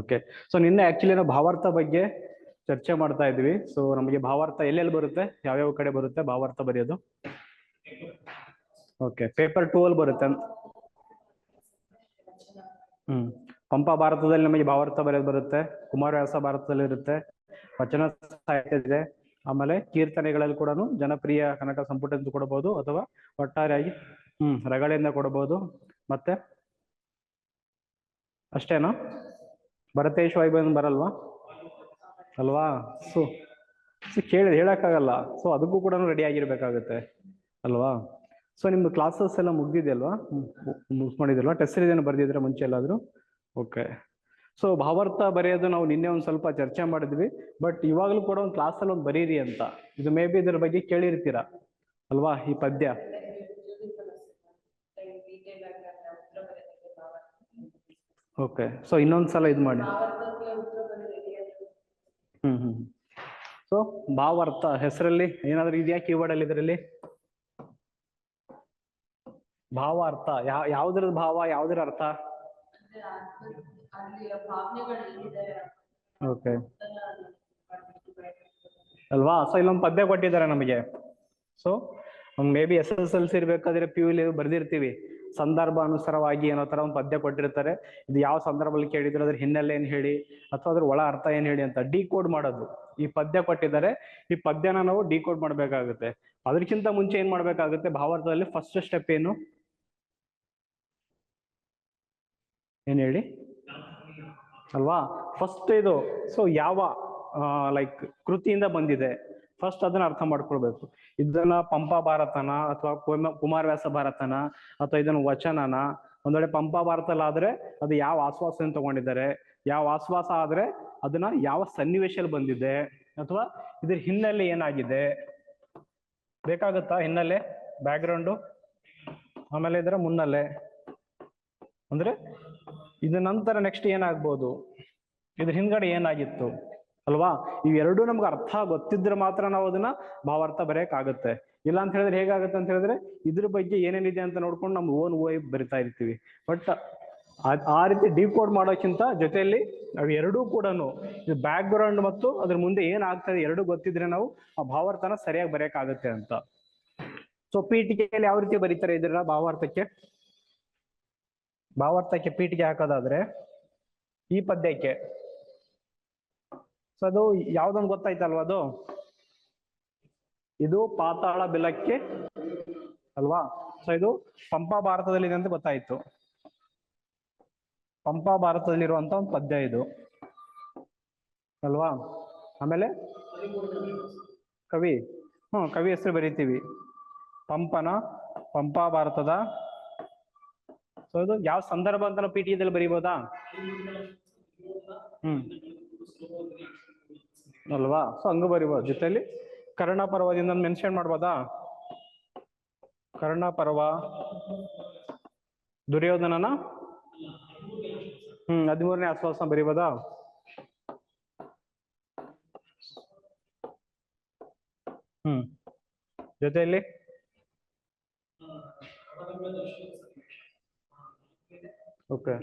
Okay. So ನಿನ್ನೆ actually ನಾವು ಭಾವಾರ್ಥ ಬಗ್ಗೆ ಚರ್ಚೆ ಮಾಡ್ತಾ ಇದ್ವಿ. ಸೊ ನಮಗೆ ಭಾವಾರ್ಥ ಎಲ್ಲೆಲ್ಲಿ ಬರುತ್ತೆ, ಯಾವ್ಯಾವ ಕಡೆ ಬರುತ್ತೆ ಭಾವಾರ್ಥ ಬರೆಯೋದು? ಓಕೆ, ಪೇಪರ್ 2 ಅಲ್ಲಿ ಬರುತ್ತೆ. ಪಂಪ ಭಾರತದಲ್ಲಿ ನಮಗೆ ಭಾವಾರ್ಥ ಬರೆಯೋದು ಬರುತ್ತೆ, ಕುಮಾರವ್ಯಾಸ ಭಾರತದಲ್ಲಿ ಇರುತ್ತೆ, ವಚನ ಸಾಹಿತ್ಯ ಇದೆ, ಆಮೇಲೆ ಕೀರ್ತನೆಗಳಲ್ಲಿ ಕೂಡ ಜನಪ್ರಿಯ ಕನಕ ಸಂಪುಟ ಅಂತ ಕೊಡಬಹುದು ಅಥವಾ ಒಟ್ಟಾರೆಯಾಗಿ ರಗಳೆಯಿಂದ ಕೊಡಬಹುದು. ಮತ್ತೆ ಅಷ್ಟೇನಾ? ಭರತೇಶ್ ವೈಭವ ಬರಲ್ವಾ ಅಲ್ವಾ? ಸೊ ಕೇಳಿದ್ರೆ ಹೇಳಕ್ಕಾಗಲ್ಲ. ಸೊ ಅದಕ್ಕೂ ಕೂಡ ರೆಡಿ ಆಗಿರ್ಬೇಕಾಗುತ್ತೆ ಅಲ್ವಾ? ಸೊ ನಿಮ್ದು ಕ್ಲಾಸಸ್ ಎಲ್ಲ ಮುಗ್ದಿದೆಯಲ್ವಾ? ಮುಗಿಸ್ಕೊಂಡಿದ್ರಲ್ವಾ? ಟೆಸ್ಟ್ ಸೀರೀಸ್ ಬರ್ದಿದ್ರೆ ಮುಂಚೆ ಎಲ್ಲಾದ್ರೂ? ಓಕೆ. ಸೊ ಭಾವಾರ್ಥ ಬರೆಯೋದು ನಾವು ನಿನ್ನೆ ಒಂದು ಸ್ವಲ್ಪ ಚರ್ಚೆ ಮಾಡಿದ್ವಿ. ಬಟ್ ಇವಾಗಲೂ ಕೂಡ ಒಂದು ಕ್ಲಾಸಲ್ಲಿ ಒಂದು ಬರೀರಿ ಅಂತ. ಇದು ಮೇ ಬಿ ಇದ್ರ ಬಗ್ಗೆ ಕೇಳಿರ್ತೀರಾ ಅಲ್ವಾ? ಈ ಪದ್ಯ ಓಕೆ. ಸೊ ಇನ್ನೊಂದ್ಸಲ ಇದು ಮಾಡಿ. ಸೊ ಭಾವಾರ್ಥ ಹೆಸರಲ್ಲಿ ಏನಾದ್ರೂ ಇದೆಯಾ ಕೀವರ್ಡ್ ಅಲ್ಲಿ? ಇದರಲ್ಲಿ ಭಾವಾರ್ಥ ಯಾವ್ದ್ರದ್ದು ಭಾವ, ಯಾವ್ದ್ರ ಅರ್ಥ? ಓಕೆ ಅಲ್ವಾ? ಸೊ ಇಲ್ಲೊಂದು ಪದ್ಯ ಕೊಟ್ಟಿದ್ದಾರೆ ನಮಗೆ. ಸೊ ಮೇ ಬಿ SSLC ಇರ್ಬೇಕಾದ್ರೆ PU ಬರ್ದಿರ್ತೀವಿ, ಸಂದರ್ಭ ಅನುಸಾರವಾಗಿ ಏನೋ ತರ ಒಂದು ಪದ್ಯ ಕೊಟ್ಟಿರ್ತಾರೆ. ಇದು ಯಾವ ಸಂದರ್ಭದಲ್ಲಿ ಕೇಳಿದ್ರೆ ಅದ್ರ ಹಿನ್ನೆಲೆ ಏನ್ ಹೇಳಿ ಅಥವಾ ಅದ್ರ ಒಳ ಅರ್ಥ ಏನ್ ಹೇಳಿ ಅಂತ ಡಿಕೋಡ್ ಮಾಡೋದು. ಈ ಪದ್ಯ ಕೊಟ್ಟಿದ್ದಾರೆ, ಈ ಪದ್ಯನ ನಾವು ಡಿಕೋಡ್ ಮಾಡ್ಬೇಕಾಗುತ್ತೆ. ಅದಕ್ಕಿಂತ ಮುಂಚೆ ಏನ್ ಮಾಡ್ಬೇಕಾಗುತ್ತೆ ಭಾವಾರ್ಥದಲ್ಲಿ? ಫಸ್ಟ್ ಸ್ಟೆಪ್ ಏನು ಹೇಳಿ ಅಲ್ವಾ? ಫಸ್ಟ್ ಇದು ಸೊ ಯಾವ ಲೈಕ್ ಕೃತಿಯಿಂದ ಬಂದಿದೆ ಫಸ್ಟ್ ಅದನ್ನ ಅರ್ಥ ಮಾಡ್ಕೊಳ್ಬೇಕು. ಇದನ್ನ ಪಂಪ ಭಾರತನ ಅಥವಾ ಕುಮಾರವ್ಯಾಸ ಭಾರತನ ಅಥವಾ ಇದನ್ನ ವಚನನ? ಒಂದ್ ವೇಳೆ ಪಂಪ ಭಾರತಲ್ಲ ಆದ್ರೆ ಅದು ಯಾವ ಆಶ್ವಾಸನ ತಗೊಂಡಿದ್ದಾರೆ, ಯಾವ ಆಶ್ವಾಸ ಆದ್ರೆ ಅದನ್ನ ಯಾವ ಸನ್ನಿವೇಶದಲ್ಲಿ ಬಂದಿದೆ, ಅಥವಾ ಇದ್ರ ಹಿನ್ನೆಲೆ ಏನಾಗಿದೆ ಬೇಕಾಗುತ್ತಾ? ಹಿನ್ನೆಲೆ, ಬ್ಯಾಕ್ ಗ್ರೌಂಡು, ಆಮೇಲೆ ಇದರ ಮುನ್ನೆಲೆ ಅಂದ್ರೆ ಇದ ನಂತರ ನೆಕ್ಸ್ಟ್ ಏನಾಗ್ಬೋದು, ಇದ್ರ ಹಿಂದ್ಗಡೆ ಏನಾಗಿತ್ತು ಅಲ್ವಾ? ಇವೆರಡೂ ನಮ್ಗೆ ಅರ್ಥ ಗೊತ್ತಿದ್ರೆ ಮಾತ್ರ ನಾವು ಅದನ್ನ ಭಾವಾರ್ಥ ಬರೆಯಕ್ ಆಗುತ್ತೆ. ಇಲ್ಲ ಅಂತ ಹೇಳಿದ್ರೆ ಹೇಗಾಗುತ್ತೆ ಅಂತ ಹೇಳಿದ್ರೆ ಇದ್ರ ಬಗ್ಗೆ ಏನೇನಿದೆ ಅಂತ ನೋಡ್ಕೊಂಡು ನಮ್ ಓನ್ ಬರಿತಾ ಇರ್ತೀವಿ. ಬಟ್ ಆ ರೀತಿ ಡಿಕೋಡ್ ಮಾಡೋಕ್ಕಿಂತ ಜೊತೆಯಲ್ಲಿ ಅವು ಎರಡೂ ಕೂಡ ಬ್ಯಾಕ್ ಗ್ರೌಂಡ್ ಮತ್ತು ಅದ್ರ ಮುಂದೆ ಏನಾಗ್ತದೆ ಎರಡೂ ಗೊತ್ತಿದ್ರೆ ನಾವು ಆ ಭಾವಾರ್ಥನ ಸರಿಯಾಗಿ ಬರೆಯಕ್ ಆಗುತ್ತೆ ಅಂತ. ಸೊ ಪೀಠಿಕೆಯಲ್ಲಿ ಯಾವ ರೀತಿ ಬರೀತಾರೆ ಇದ್ರ ಭಾವಾರ್ಥಕ್ಕೆ ಪೀಠಿಕೆ ಹಾಕೋದಾದ್ರೆ ಈ ಪದ್ಯಕ್ಕೆ ಸೊ ಅದು ಯಾವ್ದೊಂದು ಗೊತ್ತಾಯ್ತಲ್ವಾ? ಅದು ಇದು ಪಾತಾಳ ಬಿಲಕ್ಕೆ ಅಲ್ವಾ? ಸೊ ಇದು ಪಂಪ ಭಾರತದಲ್ಲಿ ಇದೆ ಅಂತ ಗೊತ್ತಾಯ್ತು. ಪಂಪ ಭಾರತದಲ್ಲಿರುವಂತ ಒಂದು ಪದ್ಯ ಇದು ಅಲ್ವಾ? ಆಮೇಲೆ ಕವಿ ಕವಿ ಹೆಸರು ಬರೀತೀವಿ, ಪಂಪ ಭಾರತದ. ಸೊ ಇದು ಯಾವ ಸಂದರ್ಭ ಅಂತ ನಾವು ಪೀಠಿಕೆದಲ್ಲಿ ಬರೀಬೋದಾ? ಅಲ್ವಾ? ಸೊ ಹಂಗ ಬರಿಬೋದು. ಜೊತೆಲಿ ಕರ್ಣ ಪರ್ವದಿಂದ ಮೆನ್ಷನ್ ಮಾಡ್ಬೋದಾ? ಕರ್ಣ ಪರ್ವ ದುರ್ಯೋಧನನ 13ನೇ ಆಶ್ವಾಸ ಬರಿಬೋದಾ? ಜೊತೆಯಲ್ಲಿ ಓಕೆ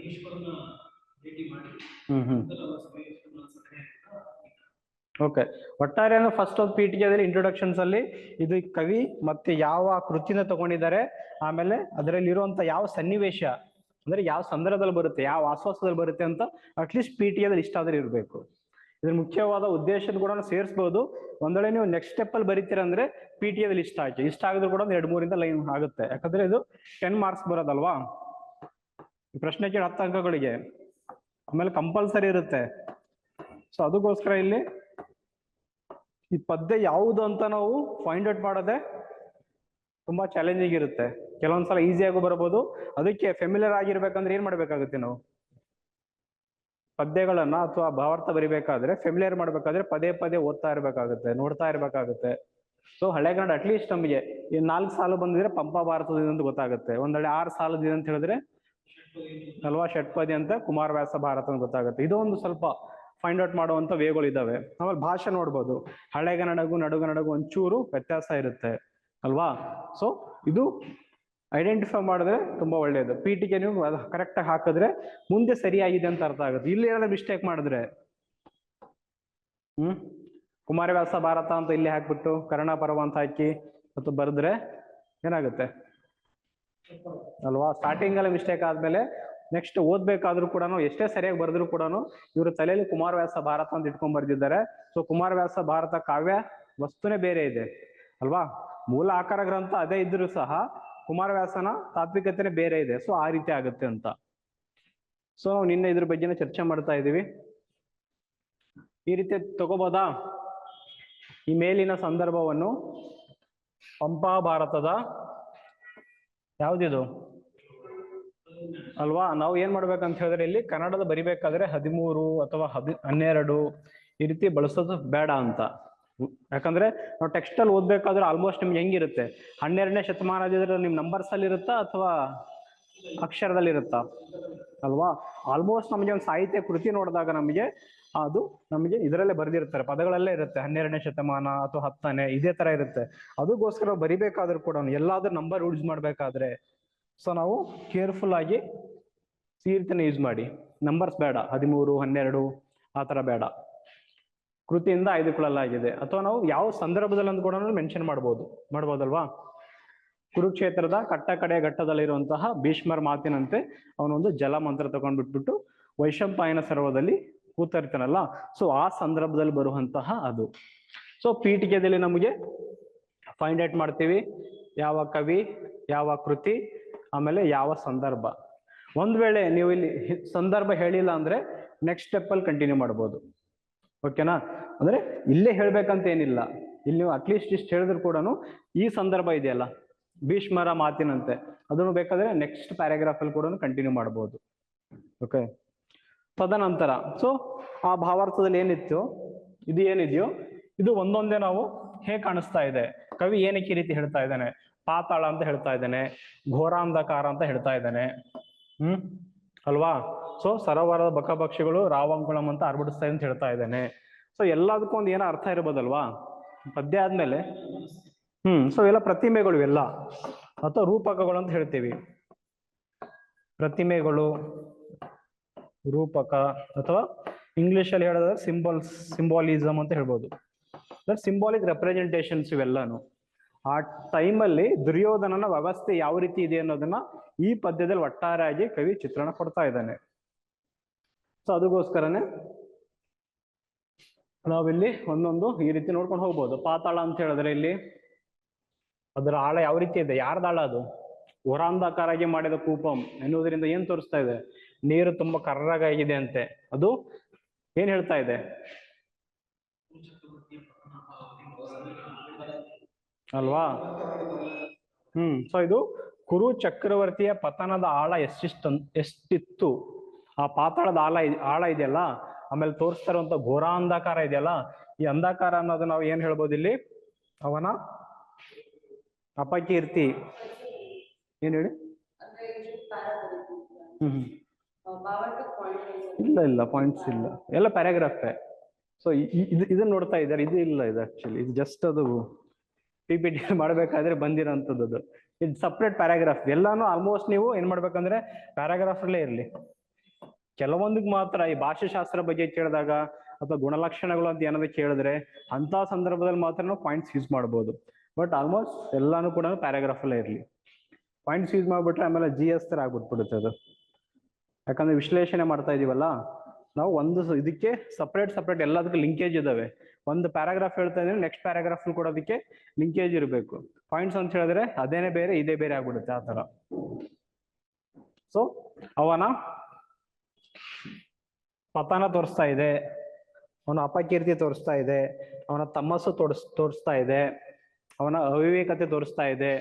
ಓಕೆ. ಒಟ್ಟಾರೆ ಅಂದ್ರೆ ಫಸ್ಟ್ ಒಂದು ಪೀಠಿಕೆಯಲ್ಲಿ ಇಂಟ್ರೊಡಕ್ಷನ್ಸ್ ಅಲ್ಲಿ ಇದು ಕವಿ ಮತ್ತೆ ಯಾವ ಕೃತಿನ ತಗೊಂಡಿದ್ದಾರೆ, ಆಮೇಲೆ ಅದರಲ್ಲಿ ಇರುವಂತ ಯಾವ ಸನ್ನಿವೇಶ ಅಂದ್ರೆ ಯಾವ ಸಂದರ್ಭದಲ್ಲಿ ಬರುತ್ತೆ, ಯಾವ ಆಶ್ವಾಸದಲ್ಲಿ ಬರುತ್ತೆ ಅಂತ ಅಟ್ಲೀಸ್ಟ್ ಪೀಠಿಕೆಯಲ್ಲಿ ಇಷ್ಟ ಆದ್ರೆ ಇರಬೇಕು. ಇದ್ರ ಮುಖ್ಯವಾದ ಉದ್ದೇಶದ ಕೂಡ ಸೇರಿಸಬಹುದು. ಒಂದ್ ವೇಳೆ ನೀವು ನೆಕ್ಸ್ಟ್ ಸ್ಟೆಪ್ ಅಲ್ಲಿ ಬರೀತೀರ ಅಂದ್ರೆ ಪೀಠಿಕೆಯಲ್ಲಿ ಇಷ್ಟ ಆಗಿದ್ರು ಕೂಡ 2-3 ಲೈನ್ ಆಗುತ್ತೆ. ಯಾಕಂದ್ರೆ ಇದು 10 ಮಾರ್ಕ್ಸ್ ಬರೋದಲ್ವಾ? ಪ್ರಶ್ನೆ ಕೇಳಿ 10 ಅಂಕಗಳಿಗೆ, ಆಮೇಲೆ ಕಂಪಲ್ಸರಿ ಇರುತ್ತೆ. ಸೊ ಅದಕ್ಕೋಸ್ಕರ ಇಲ್ಲಿ ಈ ಪದ್ಯ ಯಾವುದು ಅಂತ ನಾವು ಫೈಂಡ್ ಔಟ್ ಮಾಡೋದೇ ತುಂಬಾ ಚಾಲೆಂಜಿಂಗ್ ಇರುತ್ತೆ. ಕೆಲವೊಂದ್ಸಲ ಈಸಿಯಾಗೂ ಬರಬಹುದು. ಅದಕ್ಕೆ ಫೆಮಿಲಿಯರ್ ಆಗಿರ್ಬೇಕಂದ್ರೆ ಏನ್ ಮಾಡ್ಬೇಕಾಗುತ್ತೆ ನಾವು? ಪದ್ಯಗಳನ್ನ ಅಥವಾ ಭಾವಾರ್ಥ ಬರಿಬೇಕಾದ್ರೆ ಫೆಮಿಲಿಯರ್ ಮಾಡ್ಬೇಕಾದ್ರೆ ಪದೇ ಪದೇ ಓದ್ತಾ ಇರ್ಬೇಕಾಗುತ್ತೆ, ನೋಡ್ತಾ ಇರ್ಬೇಕಾಗುತ್ತೆ. ಸೊ ಹಳೆಗನ್ನಡ ಅಟ್ಲೀಸ್ಟ್ ನಮಗೆ ಈ 4 ಸಾಲು ಬಂದಿದ್ರೆ ಪಂಪ ಭಾರತದಿಂದ ಅಂತ ಗೊತ್ತಾಗುತ್ತೆ. ಒಂದ್ ವೇಳೆ 6 ಸಾಲದಿದೆ ಅಂತ ಹೇಳಿದ್ರೆ ಅಲ್ವಾ ಷಟ್ಪದಿ ಅಂತ ಕುಮಾರವ್ಯಾಸ ಭಾರತ ಅಂತ ಗೊತ್ತಾಗುತ್ತೆ. ಇದೊಂದು ಸ್ವಲ್ಪ ಫೈಂಡ್ ಔಟ್ ಮಾಡುವಂತ ವೇಗಳು ಇದಾವೆ. ಆಮೇಲೆ ಭಾಷೆ ನೋಡ್ಬೋದು, ಹಳೆಗನ್ನಡಗೂ ನಡುಗನ್ನಡಗೂ ಒಂಚೂರು ವ್ಯತ್ಯಾಸ ಇರುತ್ತೆ ಅಲ್ವಾ? ಸೊ ಇದು ಐಡೆಂಟಿಫೈ ಮಾಡಿದ್ರೆ ತುಂಬಾ ಒಳ್ಳೆಯದು. ಪೀಟಿಗೆ ನೀವು ಕರೆಕ್ಟಾಗಿ ಹಾಕಿದ್ರೆ ಮುಂದೆ ಸರಿಯಾಗಿದೆ ಅಂತ ಅರ್ಥ ಆಗುತ್ತೆ. ಇಲ್ಲಿ ಏನಾದ್ರು ಮಿಸ್ಟೇಕ್ ಮಾಡಿದ್ರೆ ಕುಮಾರವ್ಯಾಸ ಭಾರತ ಅಂತ ಇಲ್ಲಿ ಹಾಕ್ಬಿಟ್ಟು ಕರ್ಣ ಪರ್ವ ಅಂತ ಹಾಕಿ ಮತ್ತು ಬರೆದ್ರೆ ಏನಾಗುತ್ತೆ ಅಲ್ವಾ? ಸ್ಟಾರ್ಟಿಂಗ್ ಅಲ್ಲಿ ಮಿಸ್ಟೇಕ್ ಆದ್ಮೇಲೆ ನೆಕ್ಸ್ಟ್ ಓದ್ಬೇಕಾದ್ರೂ ಕೂಡ ಎಷ್ಟೇ ಸರಿಯಾಗಿ ಬರೆದ್ರು ಕೂಡ ಇವರು ತಲೆಯಲ್ಲಿ ಕುಮಾರವ್ಯಾಸ ಭಾರತ ಅಂತ ಇಟ್ಕೊಂಡ್ ಬರ್ದಿದ್ದಾರೆ. ಸೊ ಕುಮಾರವ್ಯಾಸ ಭಾರತ ಕಾವ್ಯ ವಸ್ತುನೇ ಬೇರೆ ಇದೆ ಅಲ್ವಾ? ಮೂಲ ಆಕಾರ ಗ್ರಂಥ ಅದೇ ಇದ್ರೂ ಸಹ ಕುಮಾರವ್ಯಾಸನ ತಾತ್ವಿಕತೆನೇ ಬೇರೆ ಇದೆ. ಸೊ ಆ ರೀತಿ ಆಗುತ್ತೆ ಅಂತ. ಸೊ ನಾವು ನಿನ್ನೆ ಇದ್ರ ಬಗ್ಗೆನೇ ಚರ್ಚೆ ಮಾಡ್ತಾ ಇದೀವಿ. ಈ ರೀತಿ ತಗೋಬೋದಾ? ಈ ಮೇಲಿನ ಸಂದರ್ಭವನ್ನು ಪಂಪಾ ಭಾರತದ ಯಾವ್ದಿದು ಅಲ್ವಾ? ನಾವು ಏನ್ ಮಾಡ್ಬೇಕಂತ ಹೇಳಿದ್ರೆ ಇಲ್ಲಿ ಕನ್ನಡದ ಬರಿಬೇಕಾದ್ರೆ 13 ಅಥವಾ 12 ಈ ರೀತಿ ಬಳಸೋದು ಬೇಡ ಅಂತ. ಯಾಕಂದ್ರೆ ನಾವು ಟೆಕ್ಸ್ಟ್ ಅಲ್ಲಿ ಓದ್ಬೇಕಾದ್ರೆ ಆಲ್ಮೋಸ್ಟ್ ನಿಮ್ಗೆ ಹೆಂಗಿರುತ್ತೆ, 12ನೇ ಶತಮಾನದಿದ್ರೆ ನಿಮ್ ನಂಬರ್ಸ್ ಅಲ್ಲಿ ಇರುತ್ತಾ ಅಥವಾ ಅಕ್ಷರದಲ್ಲಿ ಇರುತ್ತಾ ಅಲ್ವಾ? ಆಲ್ಮೋಸ್ಟ್ ನಮಗೆ ಒಂದು ಸಾಹಿತ್ಯ ಕೃತಿ ನೋಡಿದಾಗ ನಮಗೆ ಇದರಲ್ಲೇ ಬರೆದಿರ್ತಾರೆ, ಪದಗಳಲ್ಲೇ ಇರುತ್ತೆ 12ನೇ ಶತಮಾನ ಅಥವಾ 10ನೇ ಇದೇ ತರ ಇರುತ್ತೆ. ಅದಕ್ಕೋಸ್ಕರ ಬರಿಬೇಕಾದ್ರೂ ಕೂಡ ಎಲ್ಲಾದ್ರೂ ನಂಬರ್ ಯೂಸ್ ಮಾಡ್ಬೇಕಾದ್ರೆ ಸೊ ನಾವು ಕೇರ್ಫುಲ್ ಆಗಿ ಈ ರೀತಿನ ಯೂಸ್ ಮಾಡಿ. ನಂಬರ್ಸ್ ಬೇಡ, 13, 12 ಆ ತರ ಬೇಡ. ಕೃತಿಯಿಂದ ಆಯ್ದುಕೊಳ್ಳಲಾಗಿದೆ ಅಥವಾ ನಾವು ಯಾವ ಸಂದರ್ಭದಲ್ಲಿ ಅಂತ ಕೂಡ ಮೆನ್ಷನ್ ಮಾಡ್ಬೋದಲ್ವಾ? ಕುರುಕ್ಷೇತ್ರದ ಕಟ್ಟ ಕಡೆಯ ಘಟ್ಟದಲ್ಲಿರುವಂತಹ ಭೀಷ್ಮರ ಮಾತಿನಂತೆ ಅವನೊಂದು ಜಲ ಮಂತ್ರ ತಗೊಂಡ್ಬಿಟ್ಬಿಟ್ಟು ವೈಶಂಪಾಯನ ಸರೋವರದಲ್ಲಿ ಕೂತಿರ್ತಾನಲ್ಲ, ಸೊ ಆ ಸಂದರ್ಭದಲ್ಲಿ ಬರುವಂತಹ ಅದು. ಸೊ ಪೀಠಿಕೆಯಲ್ಲಿ ನಮಗೆ ಫೈಂಡ್ ಔಟ್ ಮಾಡ್ತೀವಿ ಯಾವ ಕವಿ, ಯಾವ ಕೃತಿ, ಆಮೇಲೆ ಯಾವ ಸಂದರ್ಭ. ಒಂದ್ ವೇಳೆ ನೀವು ಇಲ್ಲಿ ಸಂದರ್ಭ ಹೇಳಿಲ್ಲ ಅಂದ್ರೆ ನೆಕ್ಸ್ಟ್ ಸ್ಟೆಪ್ ಅಲ್ಲಿ ಕಂಟಿನ್ಯೂ ಮಾಡ್ಬೋದು. ಓಕೆನಾ? ಅಂದ್ರೆ ಇಲ್ಲೇ ಹೇಳ್ಬೇಕಂತ ಏನಿಲ್ಲ, ಇಲ್ಲಿ ನೀವು ಅಟ್ಲೀಸ್ಟ್ ಇಷ್ಟು ಹೇಳಿದ್ರು ಕೂಡ ಈ ಸಂದರ್ಭ ಇದೆಯಲ್ಲ ಭೀಷ್ಮರ ಮಾತಿನಂತೆ ಅದನ್ನು ಬೇಕಾದ್ರೆ ನೆಕ್ಸ್ಟ್ ಪ್ಯಾರಾಗ್ರಾಫ್ ಅಲ್ಲಿ ಕೂಡ ಕಂಟಿನ್ಯೂ ಮಾಡ್ಬೋದು. ಓಕೆ, ತದನಂತರ ಸೊ ಆ ಭಾವಾರ್ಥದಲ್ಲಿ ಏನಿತ್ತು, ಇದು ಏನಿದೆಯೋ ಇದು ಒಂದೊಂದೇ ನಾವು ಹೇಗೆ ಕಾಣಿಸ್ತಾ ಇದೆ, ಕವಿ ಏನಕ್ಕೆ ಈ ರೀತಿ ಹೇಳ್ತಾ ಇದ್ದಾನೆ, ಪಾತಾಳ ಅಂತ ಹೇಳ್ತಾ ಇದ್ದಾನೆ, ಘೋರಾಂಧಕಾರ ಅಂತ ಹೇಳ್ತಾ ಇದ್ದಾನೆ ಅಲ್ವಾ? ಸೊ ಸರೋವರದ ಬಕಪಕ್ಷಿಗಳು ರಾವಂಕುಳಂ ಅಂತ ಆರ್ಭಟಿಸ್ತಾ ಅಂತ ಹೇಳ್ತಾ ಇದ್ದಾನೆ. ಸೊ ಎಲ್ಲದಕ್ಕೂ ಒಂದು ಏನೋ ಅರ್ಥ ಇರ್ಬೋದಲ್ವಾ? ಪದ್ಯ ಆದ್ಮೇಲೆ ಸೊ ಎಲ್ಲ ಪ್ರತಿಮೆಗಳು ಎಲ್ಲ ಅಥವಾ ರೂಪಕಗಳು ಅಂತ ಹೇಳ್ತೀವಿ. ಪ್ರತಿಮೆಗಳು, ರೂಪಕ ಅಥವಾ ಇಂಗ್ಲಿಷ್ ಅಲ್ಲಿ ಹೇಳಿದ್ರೆ ಸಿಂಬಾಲಿಸಮ್ ಅಂತ ಹೇಳ್ಬೋದು. ಸಿಂಬಾಲಿಕ್ ರೆಪ್ರೆಸೆಂಟೇಷನ್ಸ್ ಇವೆಲ್ಲಾನು. ಆ ಟೈಮಲ್ಲಿ ದುರ್ಯೋಧನನ ವ್ಯವಸ್ಥೆ ಯಾವ ರೀತಿ ಇದೆ ಅನ್ನೋದನ್ನ ಈ ಪದ್ಯದಲ್ಲಿ ಒಟ್ಟಾರೆಯಾಗಿ ಕವಿ ಚಿತ್ರಣ ಕೊಡ್ತಾ ಇದ್ದಾನೆ. ಸೊ ಅದಕ್ಕೋಸ್ಕರನೇ ನಾವಿಲ್ಲಿ ಒಂದೊಂದು ಈ ರೀತಿ ನೋಡ್ಕೊಂಡು ಹೋಗ್ಬೋದು. ಪಾತಾಳ ಅಂತ ಹೇಳಿದ್ರೆ ಇಲ್ಲಿ ಅದರ ಆಳ ಯಾವ ರೀತಿ ಇದೆ, ಯಾರ್ದ ಆಳ ಅದು? ಹೊರಾಂಧಕಾರಾಗಿ ಮಾಡಿದ ಕೂಪಂ ಎನ್ನುವುದರಿಂದ ಏನ್ ತೋರಿಸ್ತಾ ಇದೆ? ನೀರು ತುಂಬಾ ಕರ್ರಗಾಗಿದೆ ಅಂತೆ. ಅದು ಏನ್ ಹೇಳ್ತಾ ಇದೆ ಅಲ್ವಾ? ಸೊ ಇದು ಕುರು ಚಕ್ರವರ್ತಿಯ ಪತನದ ಆಳ ಎಷ್ಟಿತ್ತು, ಆ ಪಾತಾಳದ ಆಳ ಇದೆಯಲ್ಲ, ಆಮೇಲೆ ತೋರಿಸ್ತಾ ಇರುವಂತ ಘೋರಾಂಧಕಾರ ಇದೆಯಲ್ಲ, ಈ ಅಂಧಕಾರ ಅನ್ನೋದು ನಾವು ಏನ್ ಹೇಳ್ಬೋದು ಇಲ್ಲಿ? ಅವನ ಅಪಕೀರ್ತಿ. ಏನ್ ಹೇಳಿ? ಇಲ್ಲ ಪಾಯಿಂಟ್ಸ್ ಇಲ್ಲ, ಎಲ್ಲ ಪ್ಯಾರಾಗ್ರಾಫ್. ಸೊ ಇದನ್ನ ನೋಡ್ತಾ ಇದ್ದಾರೆ, ಇದು ಇಲ್ಲ, ಇದು ಆಕ್ಚುಲಿ ಇದು ಜಸ್ಟ್ ಅದು PPT ಮಾಡ್ಬೇಕಾದ್ರೆ ಬಂದಿರೋಂಥದ್ದು. ಇದು ಸಪ್ರೇಟ್ ಪ್ಯಾರಾಗ್ರಾಫ್. ಎಲ್ಲಾನು ಆಲ್ಮೋಸ್ಟ್ ನೀವು ಏನ್ ಮಾಡ್ಬೇಕಂದ್ರೆ ಪ್ಯಾರಾಗ್ರಾಫ್ ಅಲ್ಲೇ ಇರ್ಲಿ. ಕೆಲವೊಂದಿಗೆ ಮಾತ್ರ ಈ ಭಾಷಾಶಾಸ್ತ್ರ ಬಗ್ಗೆ ಕೇಳಿದಾಗ ಅಥವಾ ಗುಣಲಕ್ಷಣಗಳು ಅಂತ ಏನಾದ್ರು ಕೇಳಿದ್ರೆ ಅಂತ ಸಂದರ್ಭದಲ್ಲಿ ಮಾತ್ರ ನಾವು ಪಾಯಿಂಟ್ಸ್ ಯೂಸ್ ಮಾಡ್ಬೋದು. ಬಟ್ ಆಲ್ಮೋಸ್ಟ್ ಎಲ್ಲಾನು ಕೂಡ ಪ್ಯಾರಾಗ್ರಾಫ್ ಅಲ್ಲೇ ಇರ್ಲಿ. ಪಾಯಿಂಟ್ಸ್ ಯೂಸ್ ಮಾಡ್ಬಿಟ್ರೆ ಆಮೇಲೆ GS ತರ ಆಗ್ಬಿಟ್ಬಿಡುತ್ತೆ ಅದು. ಯಾಕಂದ್ರೆ ವಿಶ್ಲೇಷಣೆ ಮಾಡ್ತಾ ಇದೀವಲ್ಲ ನಾವು, ಒಂದು ಇದಕ್ಕೆ ಸಪ್ರೇಟ್ ಎಲ್ಲದಕ್ಕೂ ಲಿಂಕೇಜ್ ಇದಾವೆ. ಒಂದು ಪ್ಯಾರಾಗ್ರಾಫ್ ಹೇಳ್ತಾ ಇದ್ರೆ ನೆಕ್ಸ್ಟ್ ಪ್ಯಾರಾಗ್ರಾಫ್ ಕೂಡ ಅದಕ್ಕೆ ಲಿಂಕೇಜ್ ಇರಬೇಕು. ಪಾಯಿಂಟ್ಸ್ ಅಂತ ಹೇಳಿದ್ರೆ ಅದೇನೇ ಬೇರೆ ಇದೇ ಬೇರೆ ಆಗ್ಬಿಡುತ್ತೆ ಆ ತರ. ಸೊ ಅವನ ಪತನ ತೋರಿಸ್ತಾ ಇದೆ, ಅವನ ಅಪಕೀರ್ತಿ ತೋರಿಸ್ತಾ ಇದೆ, ಅವನ ತಮ್ಮಸ್ಸು ತೋರಿಸ್ತಾ ಇದೆ, ಅವನ ಅವಿವೇಕತೆ ತೋರಿಸ್ತಾ ಇದೆ.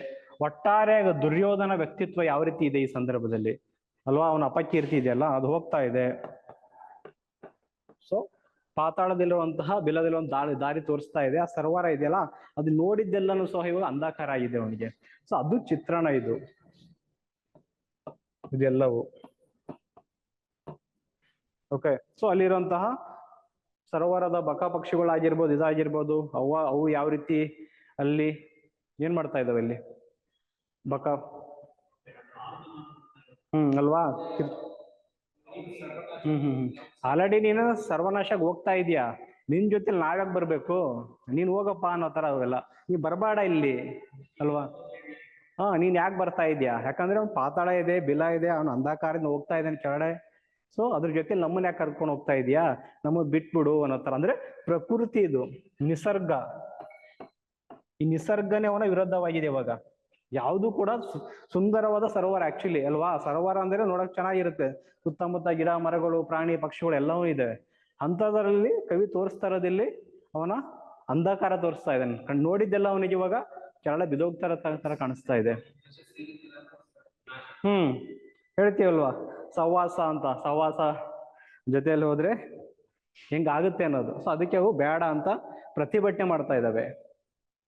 ಒಟ್ಟಾರೆ ದುರ್ಯೋಧನ ವ್ಯಕ್ತಿತ್ವ ಯಾವ ರೀತಿ ಇದೆ ಈ ಸಂದರ್ಭದಲ್ಲಿ ಅಲ್ವಾ? ಅವನ ಅಪಕೀರ್ತಿ ಇದೆಯಲ್ಲ ಅದು ಹೋಗ್ತಾ ಇದೆ. ಸೊ ಪಾತಾಳದಲ್ಲಿರುವಂತಹ ಬಿಲದಲ್ಲಿರುವಂತ ದಾರಿ ತೋರಿಸ್ತಾ ಇದೆ. ಆ ಸರೋವರ ಇದೆಯಲ್ಲ ಅದು ನೋಡಿದ್ದೆಲ್ಲನೂ ಸಹ ಇವಾಗ ಅಂಧಕಾರ ಆಗಿದೆ ಅವನಿಗೆ. ಸೊ ಅದು ಚಿತ್ರಣ ಇದೆಲ್ಲವೂ. ಓಕೆ, ಸೊ ಅಲ್ಲಿರುವಂತಹ ಸರೋವರದ ಬಕ ಪಕ್ಷಿಗಳಾಗಿರ್ಬೋದು, ಇದಾಗಿರ್ಬೋದು, ಅವು ಯಾವ ರೀತಿ ಅಲ್ಲಿ ಏನ್ ಮಾಡ್ತಾ ಇದಾವೆ ಇಲ್ಲಿ ಬಕ ಅಲ್ವಾ. ಆಲ್ರೆಡಿ ನೀನು ಸರ್ವನಾಶಕ್ಕೆ ಹೋಗ್ತಾ ಇದೀಯಾ, ನಿನ್ ಜೊತೆಲಿ ನಾವ್ಯಾಕ್ ಬರ್ಬೇಕು, ನೀನ್ ಹೋಗಪ್ಪ ಅನ್ನೋ ತರ ಅವೆಲ್ಲ, ನೀ ಬರ್ಬೇಡ ಇಲ್ಲಿ ಅಲ್ವಾ. ನೀನ್ ಯಾಕೆ ಬರ್ತಾ ಇದೀಯಾ, ಯಾಕಂದ್ರೆ ಅವ್ನು ಪಾತಾಳ ಇದೆ, ಬಿಲ ಇದೆ, ಅವ್ನು ಅಂಧಕಾರದಿಂದ ಹೋಗ್ತಾ ಇದ್ದಾನೆ ಕೆಳಗಡೆ. ಸೊ ಅದ್ರ ಜೊತೆ ನಮ್ಮನ್ನ ಯಾಕೆ ಕರ್ಕೊಂಡು ಹೋಗ್ತಾ ಇದೀಯಾ, ನಮ್ಮದ್ ಬಿಟ್ಬಿಡು ಅನ್ನೋ ತರ. ಅಂದ್ರೆ ಪ್ರಕೃತಿ ಇದು, ನಿಸರ್ಗ, ಈ ನಿಸರ್ಗನೇ ಅವನ ವಿರುದ್ಧವಾಗಿದೆ ಇವಾಗ. ಯಾವುದು ಕೂಡ ಸುಂದರವಾದ ಸರೋವರ ಆಕ್ಚುಲಿ ಅಲ್ವಾ. ಸರೋವರ ಅಂದ್ರೆ ನೋಡಕ್ ಚೆನ್ನಾಗಿರುತ್ತೆ, ಸುತ್ತಮುತ್ತ ಗಿಡ ಮರಗಳು ಪ್ರಾಣಿ ಪಕ್ಷಿಗಳು ಎಲ್ಲವೂ ಇದೆ. ಅಂತದ್ರಲ್ಲಿ ಕವಿ ತೋರಿಸ್ತಾ ಇರೋದಿಲ್ಲಿ ಅವನ ಅಂಧಕಾರ ತೋರಿಸ್ತಾ ಇದ್ದಾನೆ. ನೋಡಿದ್ದೆಲ್ಲ ಅವನಿಗೆ ಇವಾಗ ಕೆಳ ಬಿದೋಗ್ತಾರ ತರ ಕಾಣಿಸ್ತಾ ಇದೆ. ಹೇಳ್ತೀವಲ್ವಾ ಸಹವಾಸ ಅಂತ, ಸಹವಾಸ ಜೊತೆಯಲ್ಲಿ ಹೋದ್ರೆ ಹೆಂಗಾಗುತ್ತೆ ಅನ್ನೋದು. ಸೊ ಅದಕ್ಕೆ ಅವು ಬೇಡ ಅಂತ ಪ್ರತಿಭಟನೆ ಮಾಡ್ತಾ ಇದ್ದಾವೆ.